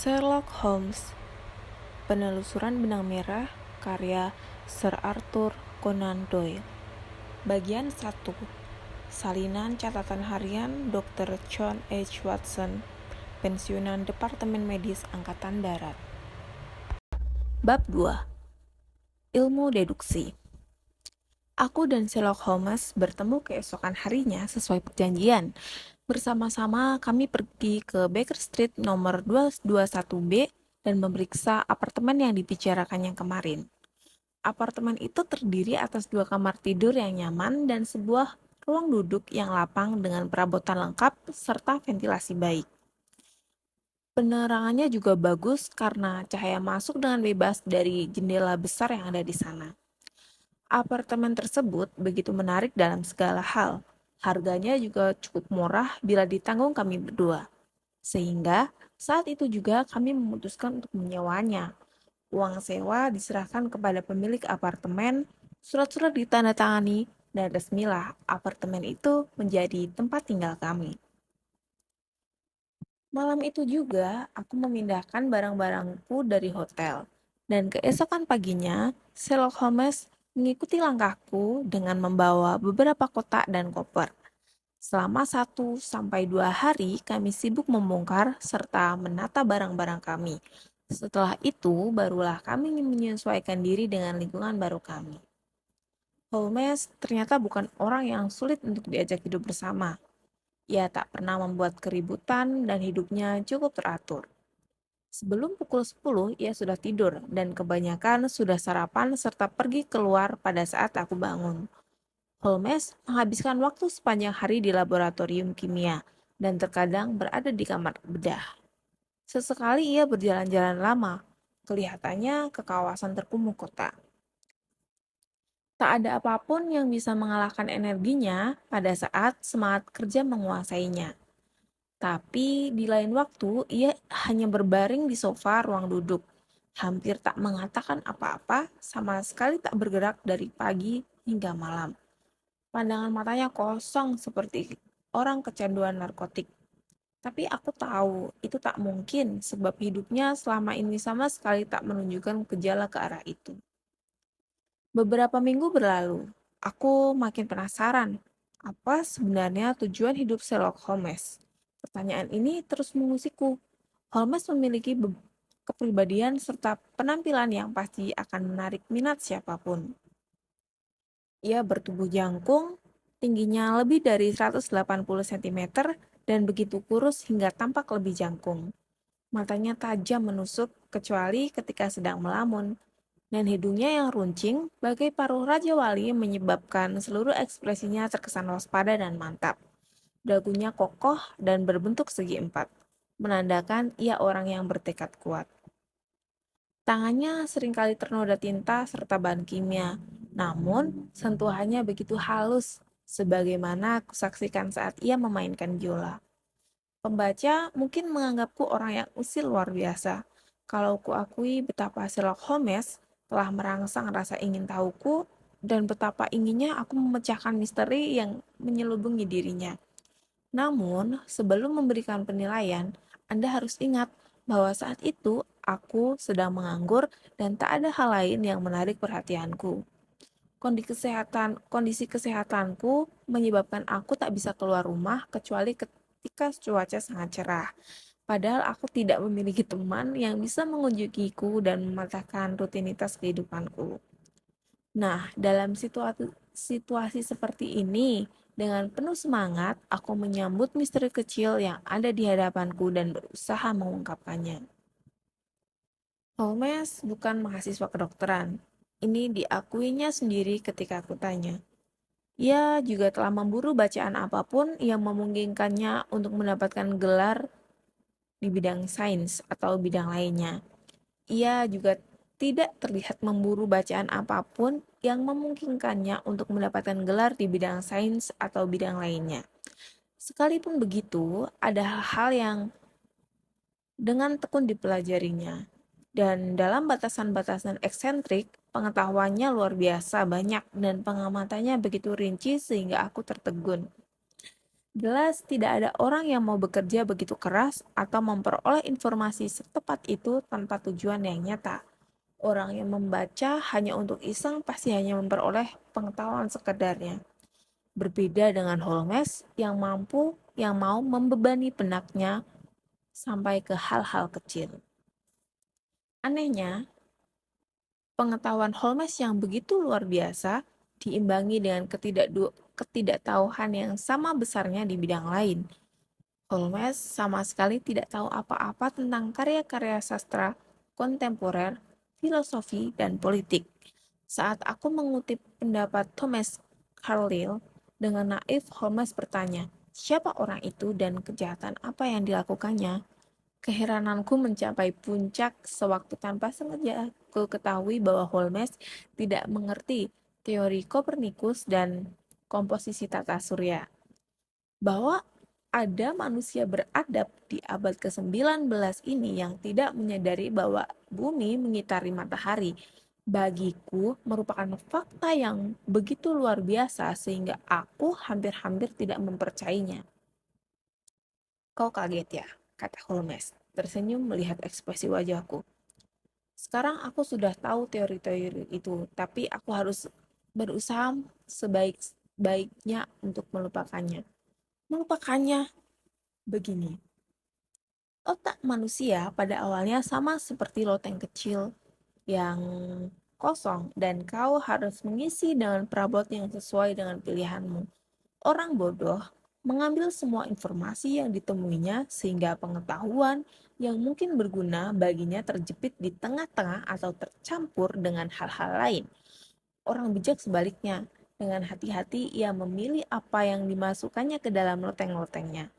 Sherlock Holmes, Penelusuran Benang Merah, karya Sir Arthur Conan Doyle. Bagian 1. Salinan catatan harian Dr. John H. Watson, Pensiunan Departemen Medis Angkatan Darat. Bab 2. Ilmu Deduksi. Aku dan Sherlock Holmes bertemu keesokan harinya sesuai perjanjian. Bersama-sama kami pergi ke Baker Street nomor 221B dan memeriksa apartemen yang dibicarakannya kemarin. Apartemen itu terdiri atas 2 kamar tidur yang nyaman dan sebuah ruang duduk yang lapang dengan perabotan lengkap serta ventilasi baik. Penerangannya juga bagus karena cahaya masuk dengan bebas dari jendela besar yang ada di sana. Apartemen tersebut begitu menarik dalam segala hal. Harganya juga cukup murah bila ditanggung kami berdua. Sehingga saat itu juga kami memutuskan untuk menyewanya. Uang sewa diserahkan kepada pemilik apartemen, surat-surat ditandatangani, dan resmilah apartemen itu menjadi tempat tinggal kami. Malam itu juga aku memindahkan barang-barangku dari hotel, dan keesokan paginya Sherlock Holmes mengikuti langkahku dengan membawa beberapa kotak dan koper. Selama 1 sampai 2 hari kami sibuk membongkar serta menata barang-barang kami. Setelah itu barulah kami menyesuaikan diri dengan lingkungan baru kami. Holmes ternyata bukan orang yang sulit untuk diajak hidup bersama. Ia tak pernah membuat keributan dan hidupnya cukup teratur. Sebelum pukul 10, ia sudah tidur dan kebanyakan sudah sarapan serta pergi keluar pada saat aku bangun. Holmes menghabiskan waktu sepanjang hari di laboratorium kimia dan terkadang berada di kamar bedah. Sesekali ia berjalan-jalan lama, kelihatannya ke kawasan terkumuh kota. Tak ada apapun yang bisa mengalahkan energinya pada saat semangat kerja menguasainya. Tapi di lain waktu, ia hanya berbaring di sofa ruang duduk, hampir tak mengatakan apa-apa, sama sekali tak bergerak dari pagi hingga malam. Pandangan matanya kosong seperti orang kecanduan narkotik. Tapi aku tahu itu tak mungkin sebab hidupnya selama ini sama sekali tak menunjukkan gejala ke arah itu. Beberapa minggu berlalu, aku makin penasaran apa sebenarnya tujuan hidup Sherlock Holmes. Pertanyaan ini terus mengusikku. Holmes memiliki kepribadian serta penampilan yang pasti akan menarik minat siapapun. Ia bertubuh jangkung, tingginya lebih dari 180 cm dan begitu kurus hingga tampak lebih jangkung. Matanya tajam menusuk kecuali ketika sedang melamun, dan hidungnya yang runcing bagai paruh Raja Wali menyebabkan seluruh ekspresinya terkesan waspada dan mantap. Dagunya kokoh dan berbentuk segi empat, menandakan ia orang yang bertekad kuat. Tangannya seringkali ternoda tinta serta bahan kimia, namun sentuhannya begitu halus, sebagaimana kusaksikan saat ia memainkan biola. Pembaca mungkin menganggapku orang yang usil luar biasa, kalau kuakui betapa Sherlock Holmes telah merangsang rasa ingin tahuku dan betapa inginnya aku memecahkan misteri yang menyelubungi dirinya. Namun, sebelum memberikan penilaian, Anda harus ingat bahwa saat itu aku sedang menganggur dan tak ada hal lain yang menarik perhatianku. Kondisi kesehatanku menyebabkan aku tak bisa keluar rumah kecuali ketika cuaca sangat cerah. Padahal aku tidak memiliki teman yang bisa mengunjungiku dan mematahkan rutinitas kehidupanku. Nah, dalam situasi seperti ini, dengan penuh semangat, aku menyambut misteri kecil yang ada di hadapanku dan berusaha mengungkapkannya. Holmes bukan mahasiswa kedokteran. Ini diakuinya sendiri ketika aku tanya. Ia juga telah memburu bacaan apapun yang memungkinkannya untuk mendapatkan gelar di bidang sains atau bidang lainnya. Ia juga tidak terlihat memburu bacaan apapun yang memungkinkannya untuk mendapatkan gelar di bidang sains atau bidang lainnya. Sekalipun begitu, ada hal-hal yang dengan tekun dipelajarinya. Dan dalam batasan-batasan eksentrik, pengetahuannya luar biasa banyak dan pengamatannya begitu rinci sehingga aku tertegun. Jelas tidak ada orang yang mau bekerja begitu keras atau memperoleh informasi setepat itu tanpa tujuan yang nyata. Orang yang membaca hanya untuk iseng pasti hanya memperoleh pengetahuan sekedarnya. Berbeda dengan Holmes yang mau membebani benaknya sampai ke hal-hal kecil. Anehnya, pengetahuan Holmes yang begitu luar biasa diimbangi dengan ketidaktahuan yang sama besarnya di bidang lain. Holmes sama sekali tidak tahu apa-apa tentang karya-karya sastra kontemporer, filosofi, dan politik. Saat aku mengutip pendapat Thomas Carlyle, dengan naif Holmes bertanya, siapa orang itu dan kejahatan apa yang dilakukannya? Keherananku mencapai puncak sewaktu tanpa sengaja aku ketahui bahwa Holmes tidak mengerti teori Kopernikus dan komposisi tata surya. Bahwa ada manusia beradab di abad ke-19 ini yang tidak menyadari bahwa bumi mengitari matahari, bagiku merupakan fakta yang begitu luar biasa sehingga aku hampir-hampir tidak mempercayainya. Kau kaget ya, kata Holmes, tersenyum melihat ekspresi wajahku. Sekarang aku sudah tahu teori-teori itu, tapi aku harus berusaha sebaik-baiknya untuk melupakannya. Melupakannya begini. Otak manusia pada awalnya sama seperti loteng kecil yang kosong dan kau harus mengisi dengan perabot yang sesuai dengan pilihanmu. Orang bodoh mengambil semua informasi yang ditemuinya sehingga pengetahuan yang mungkin berguna baginya terjepit di tengah-tengah atau tercampur dengan hal-hal lain. Orang bijak sebaliknya, dengan hati-hati ia memilih apa yang dimasukkannya ke dalam loteng-lotengnya.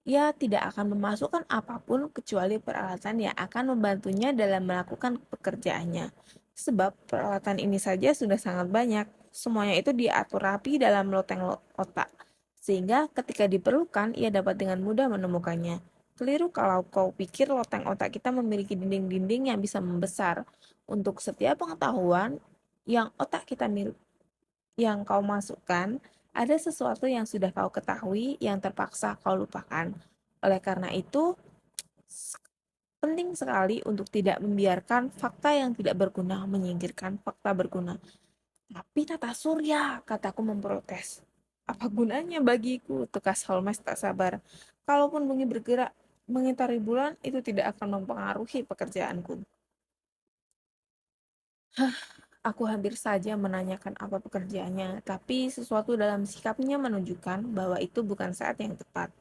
Ia tidak akan memasukkan apapun kecuali peralatan yang akan membantunya dalam melakukan pekerjaannya. Sebab peralatan ini saja sudah sangat banyak. Semuanya itu diatur rapi dalam loteng otak. Sehingga ketika diperlukan, ia dapat dengan mudah menemukannya. Keliru kalau kau pikir loteng otak kita memiliki dinding-dinding yang bisa membesar. Untuk setiap pengetahuan yang otak kita yang kau masukkan, ada sesuatu yang sudah kau ketahui yang terpaksa kau lupakan. Oleh karena itu, penting sekali untuk tidak membiarkan fakta yang tidak berguna menyingkirkan fakta berguna. Tapi tata surya, kataku memprotes. Apa gunanya bagiku? Tukas Holmes tak sabar. Kalaupun bumi bergerak mengitari bulan, itu tidak akan mempengaruhi pekerjaanku. Aku hampir saja menanyakan apa pekerjaannya, tapi sesuatu dalam sikapnya menunjukkan bahwa itu bukan saat yang tepat.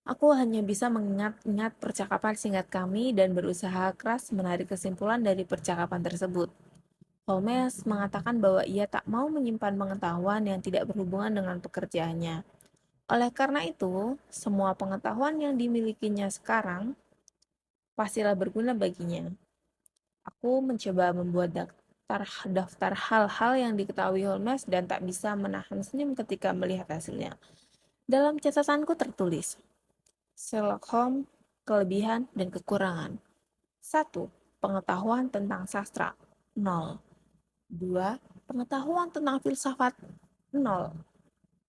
Aku hanya bisa mengingat-ingat percakapan singkat kami dan berusaha keras menarik kesimpulan dari percakapan tersebut. Holmes mengatakan bahwa ia tak mau menyimpan pengetahuan yang tidak berhubungan dengan pekerjaannya. Oleh karena itu, semua pengetahuan yang dimilikinya sekarang pastilah berguna baginya. Aku mencoba membuat daftar hal-hal yang diketahui Holmes dan tak bisa menahan senyum ketika melihat hasilnya. Dalam catatanku tertulis, Sherlock Holmes, kelebihan dan kekurangan. 1. Pengetahuan tentang sastra. 0. 2. Pengetahuan tentang filsafat. 0.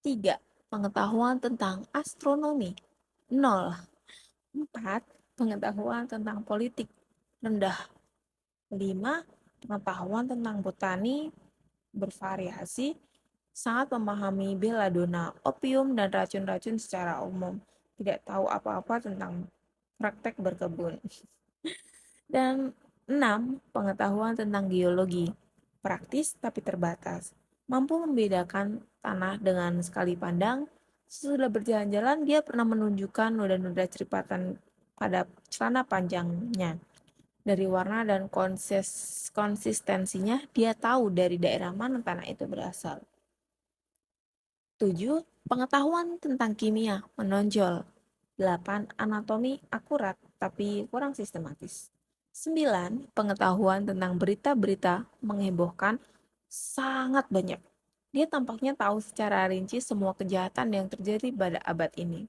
3. Pengetahuan tentang astronomi. 0. 4. Pengetahuan tentang politik. Rendah. 5. Pengetahuan tentang botani bervariasi, sangat memahami belladonna, opium, dan racun-racun secara umum. Tidak tahu apa-apa tentang praktek berkebun. Dan 6. Pengetahuan tentang geologi. Praktis tapi terbatas. Mampu membedakan tanah dengan sekali pandang. Sesudah berjalan-jalan, dia pernah menunjukkan noda-noda ceripatan pada celana panjangnya. Dari warna dan konsistensinya, dia tahu dari daerah mana tanah itu berasal. 7. Pengetahuan tentang kimia menonjol. 8. Anatomi akurat tapi kurang sistematis. 9. Pengetahuan tentang berita-berita menghebohkan sangat banyak. Dia tampaknya tahu secara rinci semua kejahatan yang terjadi pada abad ini.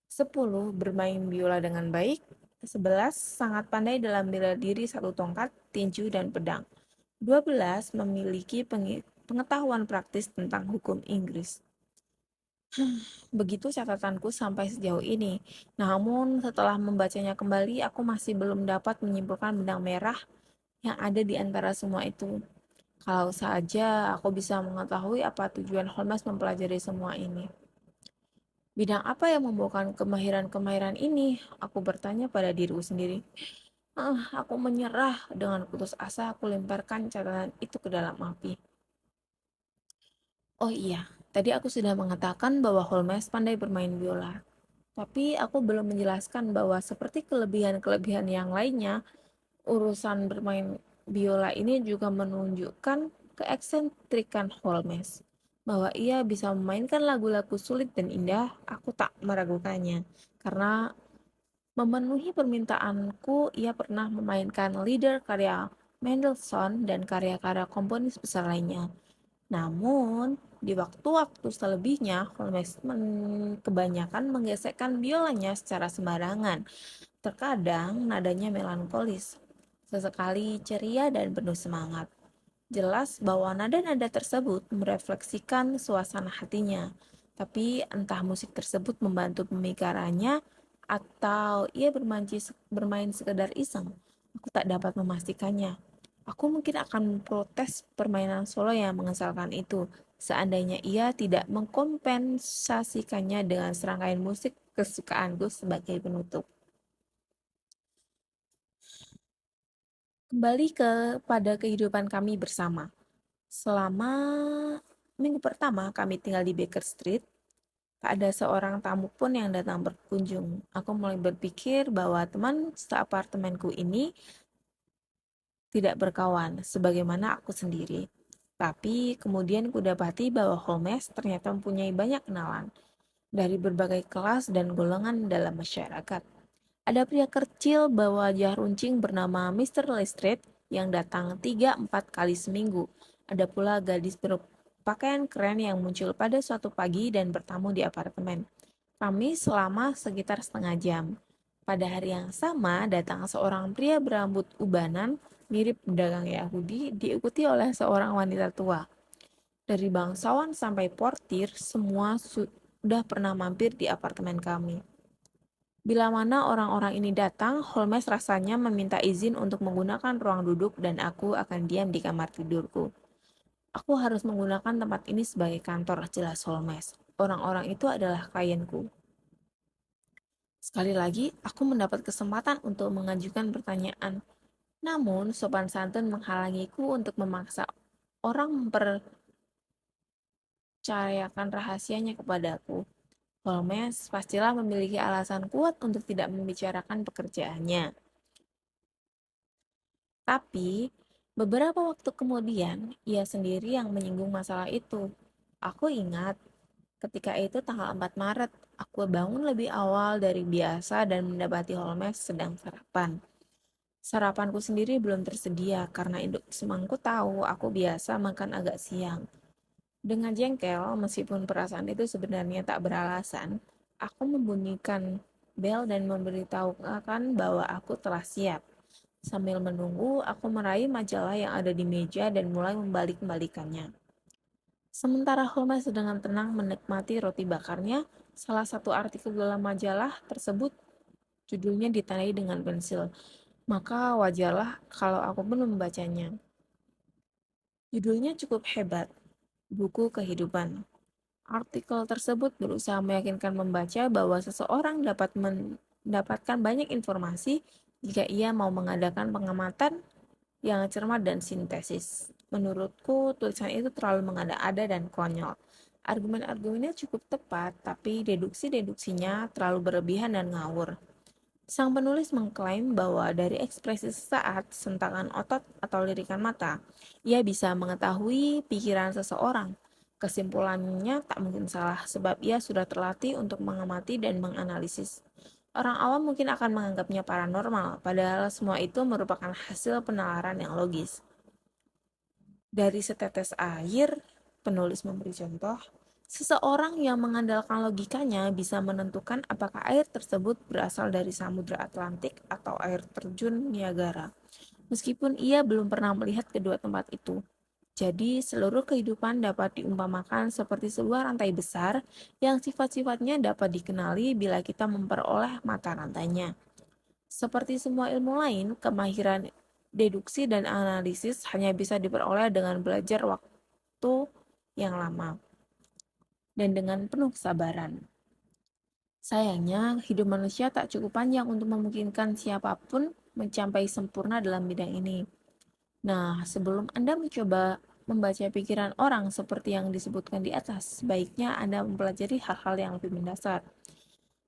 10. Bermain biola dengan baik. 11. Sangat pandai dalam bela diri satu tongkat, tinju, dan pedang. 12. Memiliki pengetahuan praktis tentang hukum Inggris. Begitu catatanku sampai sejauh ini. Namun setelah membacanya kembali, aku masih belum dapat menyimpulkan benang merah yang ada di antara semua itu. Kalau saja aku bisa mengetahui apa tujuan Holmes mempelajari semua ini. Bidang apa yang membawakan kemahiran-kemahiran ini? Aku bertanya pada diriku sendiri. Aku menyerah dengan putus asa, aku lemparkan catatan itu ke dalam api. Oh iya, tadi aku sudah mengatakan bahwa Holmes pandai bermain biola. Tapi aku belum menjelaskan bahwa seperti kelebihan-kelebihan yang lainnya, urusan bermain biola ini juga menunjukkan keeksentrikan Holmes. Bahwa ia bisa memainkan lagu-lagu sulit dan indah, aku tak meragukannya. Karena memenuhi permintaanku, ia pernah memainkan lieder karya Mendelssohn dan karya-karya komponis besar lainnya. Namun, di waktu-waktu selebihnya, Holmes kebanyakan menggesekkan biolanya secara sembarangan. Terkadang nadanya melankolis, sesekali ceria dan penuh semangat. Jelas bahwa nada-nada tersebut merefleksikan suasana hatinya, tapi entah musik tersebut membantu pemikirannya atau ia bermain sekedar iseng, aku tak dapat memastikannya. Aku mungkin akan memprotes permainan solo yang mengesalkan itu, seandainya ia tidak mengkompensasikannya dengan serangkaian musik kesukaanku sebagai penutup. Kembali pada kehidupan kami bersama. Selama minggu pertama kami tinggal di Baker Street, tak ada seorang tamu pun yang datang berkunjung. Aku mulai berpikir bahwa teman seapartemenku ini tidak berkawan, sebagaimana aku sendiri. Tapi kemudian kudapati bahwa Holmes ternyata mempunyai banyak kenalan dari berbagai kelas dan golongan dalam masyarakat. Ada pria kecil berwajah runcing bernama Mr. Lestrade yang datang 3-4 kali seminggu. Ada pula gadis berpakaian keren yang muncul pada suatu pagi dan bertamu di apartemen kami selama sekitar setengah jam. Pada hari yang sama, datang seorang pria berambut ubanan mirip pedagang Yahudi diikuti oleh seorang wanita tua. Dari bangsawan sampai portir, semua sudah pernah mampir di apartemen kami. Bila mana orang-orang ini datang, Holmes rasanya meminta izin untuk menggunakan ruang duduk dan aku akan diam di kamar tidurku. Aku harus menggunakan tempat ini sebagai kantor, jelas Holmes. Orang-orang itu adalah klienku. Sekali lagi, aku mendapat kesempatan untuk mengajukan pertanyaan. Namun, sopan santun menghalangiku untuk memaksa orang mempercayakan rahasianya kepadaku. Holmes pastilah memiliki alasan kuat untuk tidak membicarakan pekerjaannya. Tapi, beberapa waktu kemudian, ia sendiri yang menyinggung masalah itu. Aku ingat, ketika itu tanggal 4 Maret, aku bangun lebih awal dari biasa dan mendapati Holmes sedang sarapan. Sarapanku sendiri belum tersedia karena induk semangku tahu aku biasa makan agak siang. Dengan jengkel, meskipun perasaan itu sebenarnya tak beralasan, aku membunyikan bel dan memberitahukan bahwa aku telah siap. Sambil menunggu, aku meraih majalah yang ada di meja dan mulai membalik-balikannya. Sementara Holmes dengan tenang menikmati roti bakarnya, salah satu artikel dalam majalah tersebut judulnya ditandai dengan pensil. Maka wajarlah kalau aku pun membacanya. Judulnya cukup hebat, buku kehidupan. Artikel tersebut berusaha meyakinkan membaca bahwa seseorang dapat mendapatkan banyak informasi jika ia mau mengadakan pengamatan yang cermat dan sintesis. Menurutku, tulisan itu terlalu mengada-ada dan konyol. Argumen-argumennya cukup tepat, tapi deduksi-deduksinya terlalu berlebihan dan ngawur. Sang penulis mengklaim bahwa dari ekspresi sesaat, sentakan otot, atau lirikan mata, ia bisa mengetahui pikiran seseorang. Kesimpulannya tak mungkin salah, sebab ia sudah terlatih untuk mengamati dan menganalisis. Orang awam mungkin akan menganggapnya paranormal, padahal semua itu merupakan hasil penalaran yang logis. Dari setetes air, penulis memberi contoh, seseorang yang mengandalkan logikanya bisa menentukan apakah air tersebut berasal dari Samudra Atlantik atau air terjun Niagara. Meskipun ia belum pernah melihat kedua tempat itu, Jadi, seluruh kehidupan dapat diumpamakan seperti sebuah rantai besar yang sifat-sifatnya dapat dikenali bila kita memperoleh mata rantainya. Seperti semua ilmu lain, kemahiran deduksi dan analisis hanya bisa diperoleh dengan belajar waktu yang lama dan dengan penuh kesabaran. Sayangnya, hidup manusia tak cukup panjang untuk memungkinkan siapapun mencapai sempurna dalam bidang ini. Nah, sebelum Anda mencoba membaca pikiran orang seperti yang disebutkan di atas, sebaiknya Anda mempelajari hal-hal yang lebih mendasar.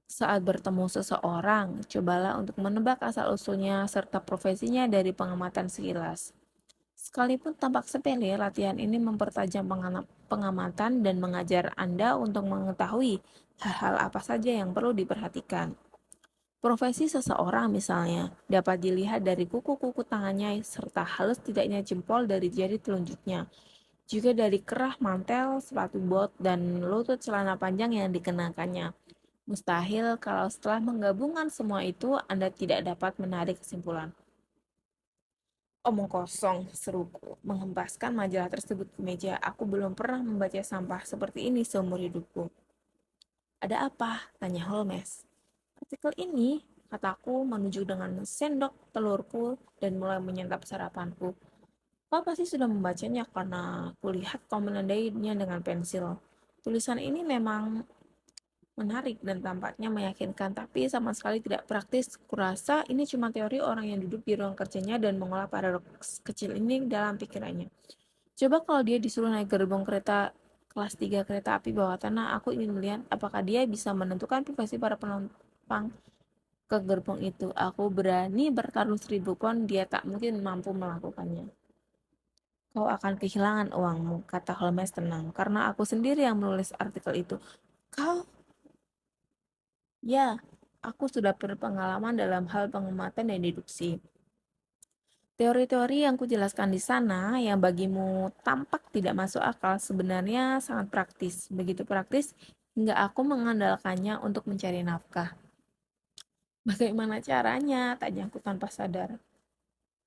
Saat bertemu seseorang, cobalah untuk menebak asal-usulnya serta profesinya dari pengamatan sekilas. Sekalipun tampak sepele, latihan ini mempertajam pengamatan dan mengajar Anda untuk mengetahui hal-hal apa saja yang perlu diperhatikan. Profesi seseorang misalnya dapat dilihat dari kuku-kuku tangannya serta halus tidaknya jempol dari jari telunjuknya, juga dari kerah mantel, sepatu bot, dan lutut celana panjang yang dikenakannya. Mustahil kalau setelah menggabungkan semua itu Anda tidak dapat menarik kesimpulan. Omong kosong, seruku, menghempaskan majalah tersebut ke meja. Aku belum pernah membaca sampah seperti ini seumur hidupku. Ada apa? Tanya Holmes. Artikel ini, kataku menunjuk dengan sendok telurku dan mulai menyantap sarapanku. Kau pasti sudah membacanya karena kulihat kau menandainya dengan pensil. Tulisan ini memang menarik dan tampaknya meyakinkan, tapi sama sekali tidak praktis. Kurasa ini cuma teori orang yang duduk di ruang kerjanya dan mengolah paradoks kecil ini dalam pikirannya. Coba kalau dia disuruh naik gerbong kereta kelas 3 kereta api bawah tanah, aku ingin melihat apakah dia bisa menentukan privasi para penumpang ke gerbong itu. Aku berani bertaruh 1000 pon, dia tak mungkin mampu melakukannya. Kau akan kehilangan uangmu, kata Holmes tenang, karena aku sendiri yang menulis artikel itu. Kau? Ya, aku sudah berpengalaman dalam hal pengamatan dan deduksi. Teori-teori yang kujelaskan di sana, yang bagimu tampak tidak masuk akal, sebenarnya sangat praktis. Begitu praktis, hingga aku mengandalkannya untuk mencari nafkah. Bagaimana caranya? Tanyaku tanpa sadar.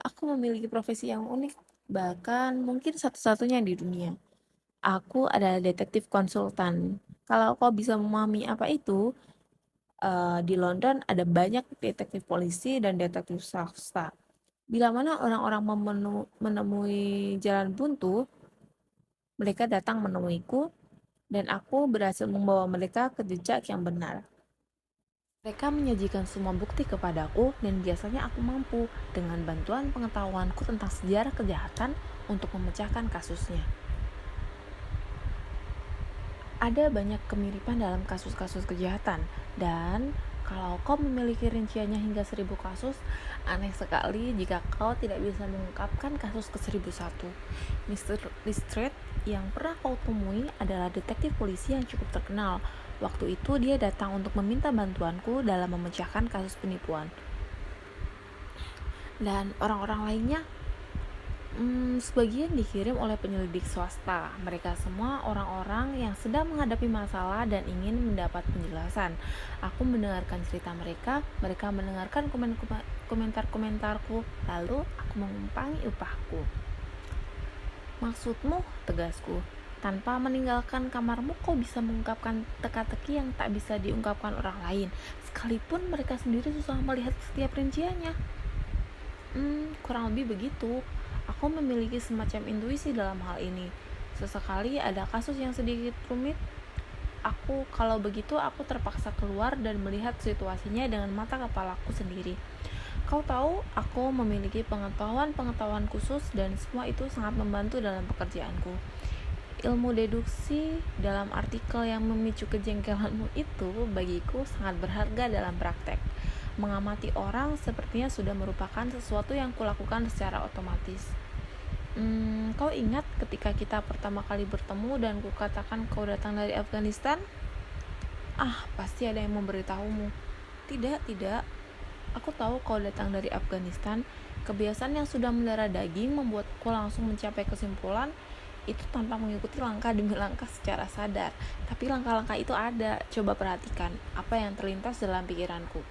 Aku memiliki profesi yang unik, bahkan mungkin satu-satunya di dunia. Aku adalah detektif konsultan. Kalau kau bisa memahami apa itu, di London ada banyak detektif polisi dan detektif swasta. Bila mana orang-orang menemui jalan buntu, mereka datang menemuiku dan aku berhasil membawa mereka ke jejak yang benar. Mereka menyajikan semua bukti kepadaku dan biasanya aku mampu dengan bantuan pengetahuanku tentang sejarah kejahatan untuk memecahkan kasusnya. Ada banyak kemiripan dalam kasus-kasus kejahatan dan kalau kau memiliki rinciannya hingga 1000 kasus, aneh sekali jika kau tidak bisa mengungkapkan kasus ke 1001. Mr. Lestrade yang pernah kau temui adalah detektif polisi yang cukup terkenal. Waktu itu dia datang untuk meminta bantuanku dalam memecahkan kasus penipuan. Dan orang-orang lainnya sebagian dikirim oleh penyelidik swasta. Mereka semua orang-orang yang sedang menghadapi masalah dan ingin mendapat penjelasan. Aku mendengarkan cerita mereka mendengarkan komentar-komentarku, lalu aku mengumpangi upahku. Maksudmu, tegasku, tanpa meninggalkan kamarmu kau bisa mengungkapkan teka-teki yang tak bisa diungkapkan orang lain, sekalipun mereka sendiri susah melihat setiap rinciannya. Kurang lebih begitu. Aku memiliki semacam intuisi dalam hal ini. Sesekali ada kasus yang sedikit rumit. Kalau begitu, aku terpaksa keluar dan melihat situasinya dengan mata kepalaku sendiri. Kau tahu, aku memiliki pengetahuan-pengetahuan khusus dan semua itu sangat membantu dalam pekerjaanku. Ilmu deduksi dalam artikel yang memicu kejengkelanmu itu bagiku sangat berharga dalam praktek. Mengamati orang sepertinya sudah merupakan sesuatu yang kulakukan secara otomatis. Kau ingat ketika kita pertama kali bertemu dan kukatakan kau datang dari Afghanistan? Pasti ada yang memberitahumu. Tidak. Aku tahu kau datang dari Afghanistan. Kebiasaan yang sudah mendarah daging membuatku langsung mencapai kesimpulan itu tanpa mengikuti langkah demi langkah secara sadar. Tapi langkah-langkah itu ada. Coba perhatikan apa yang terlintas dalam pikiranku.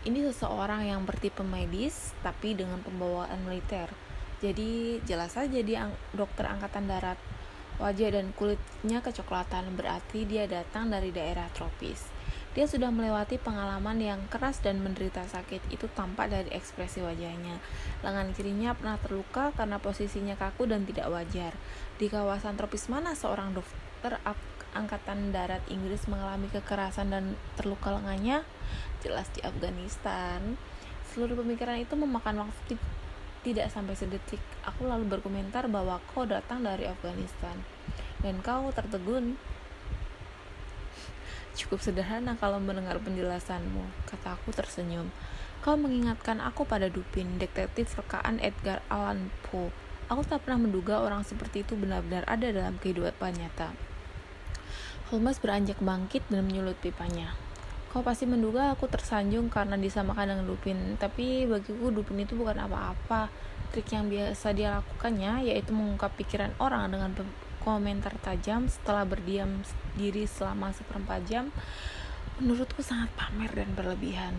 Ini seseorang yang bertipe medis tapi dengan pembawaan militer. Jadi jelas saja dia dokter angkatan darat. Wajah dan kulitnya kecoklatan, berarti dia datang dari daerah tropis. Dia sudah melewati pengalaman yang keras dan menderita sakit, itu tampak dari ekspresi wajahnya. Lengan kirinya pernah terluka karena posisinya kaku dan tidak wajar. Di kawasan tropis mana seorang dokter angkatan darat Inggris mengalami kekerasan dan terluka lengannya? Jelas di Afghanistan. Seluruh pemikiran itu memakan waktu tidak sampai sedetik. Aku lalu berkomentar bahwa kau datang dari Afghanistan dan kau tertegun. Cukup sederhana kalau mendengar penjelasanmu, kataku tersenyum. Kau mengingatkan aku pada Dupin, detektif rekaan Edgar Allan Poe. Aku tak pernah menduga orang seperti itu benar-benar ada dalam kehidupan nyata. Holmes beranjak bangkit dan menyulut pipanya. Kau pasti menduga aku tersanjung karena disamakan dengan Dupin, tapi bagiku Dupin itu bukan apa-apa. Trik yang biasa dia lakukannya yaitu mengungkap pikiran orang dengan komentar tajam setelah berdiam diri selama 1/4 jam. Menurutku sangat pamer dan berlebihan.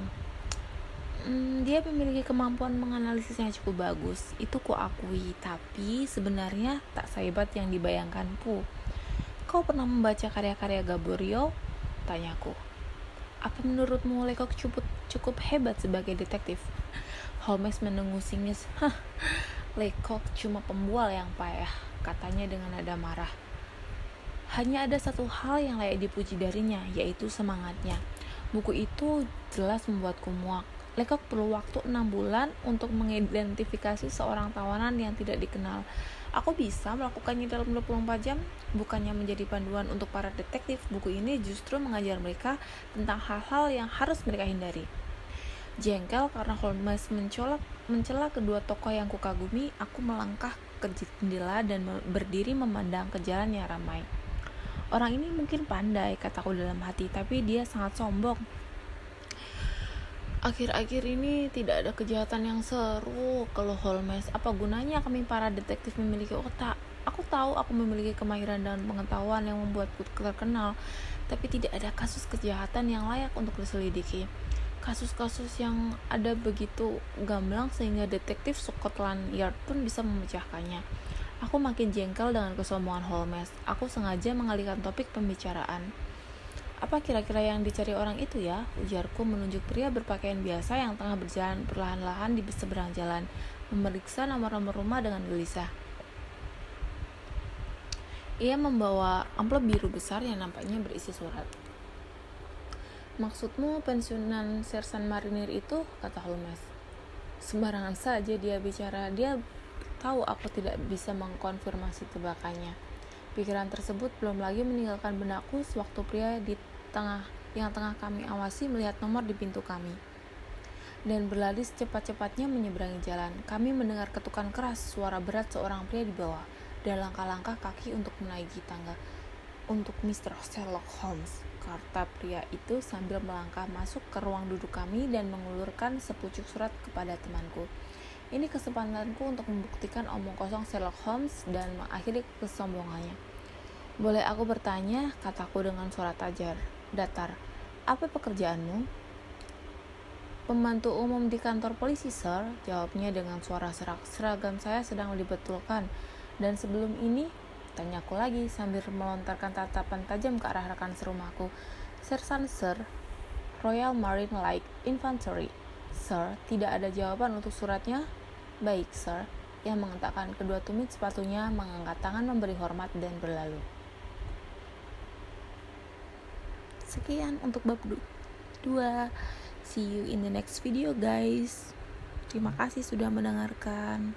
Dia memiliki kemampuan menganalisis yang cukup bagus, itu kuakui, tapi sebenarnya tak sehebat yang dibayangkanku. Kau pernah membaca karya-karya Gaboriau? Tanyaku. Apa menurutmu Lecoq cukup hebat sebagai detektif? Holmes mendengus singis. Lecoq cuma pembual yang payah, katanya dengan nada marah. Hanya ada satu hal yang layak dipuji darinya, yaitu semangatnya. Buku itu jelas membuatku muak. Lecoq perlu waktu 6 bulan untuk mengidentifikasi seorang tawanan yang tidak dikenal. Aku bisa melakukannya dalam 24 jam. Bukannya menjadi panduan untuk para detektif, buku ini justru mengajar mereka tentang hal-hal yang harus mereka hindari. Jengkel karena Holmes mencela kedua tokoh yang kukagumi, aku melangkah ke jendela dan berdiri memandang ke jalan yang ramai. Orang ini mungkin pandai, kataku dalam hati, tapi dia sangat sombong. Akhir-akhir ini tidak ada kejahatan yang seru, keluh Holmes. Apa gunanya kami para detektif memiliki otak? Aku tahu aku memiliki kemahiran dan pengetahuan yang membuatku terkenal, tapi tidak ada kasus kejahatan yang layak untuk diselidiki. Kasus-kasus yang ada begitu gamblang sehingga detektif Scotland Yard pun bisa memecahkannya. Aku makin jengkel dengan kesombongan Holmes. Aku sengaja mengalihkan topik pembicaraan. Apa kira-kira yang dicari orang itu ya? Ujarku menunjuk pria berpakaian biasa yang tengah berjalan perlahan-lahan di seberang jalan, memeriksa nomor-nomor rumah dengan gelisah. Ia membawa amplop biru besar yang nampaknya berisi surat. Maksudmu pensiunan sersan marinir itu? Kata Holmes. Sembarangan saja dia bicara. Dia tahu aku tidak bisa mengkonfirmasi tebakannya. Pikiran tersebut belum lagi meninggalkan benakku sewaktu pria yang tengah kami awasi melihat nomor di pintu kami dan berlari secepat-cepatnya menyeberangi jalan. Kami mendengar ketukan keras suara berat seorang pria di bawah dan langkah-langkah kaki untuk menaiki tangga. Untuk Mr. Sherlock Holmes, kata pria itu sambil melangkah masuk ke ruang duduk kami dan mengulurkan sepucuk surat kepada temanku. Ini kesempatanku untuk membuktikan omong kosong Sherlock Holmes dan mengakhiri kesombongannya. Boleh aku bertanya, kataku dengan suara datar. Apa pekerjaanmu? Pembantu umum di kantor polisi, sir, jawabnya dengan suara serak. Seragam saya sedang dibetulkan. Dan sebelum ini, tanyaku lagi sambil melontarkan tatapan tajam ke arah rekan serumahku. Sersan, sir, Royal Marine Light Infantry. Sir, tidak ada jawaban untuk suratnya? Baik, sir. Yang mengetakkan kedua tumit sepatunya, mengangkat tangan memberi hormat dan berlalu. Sekian untuk bab 2. See you in the next video, guys. Terima kasih sudah mendengarkan.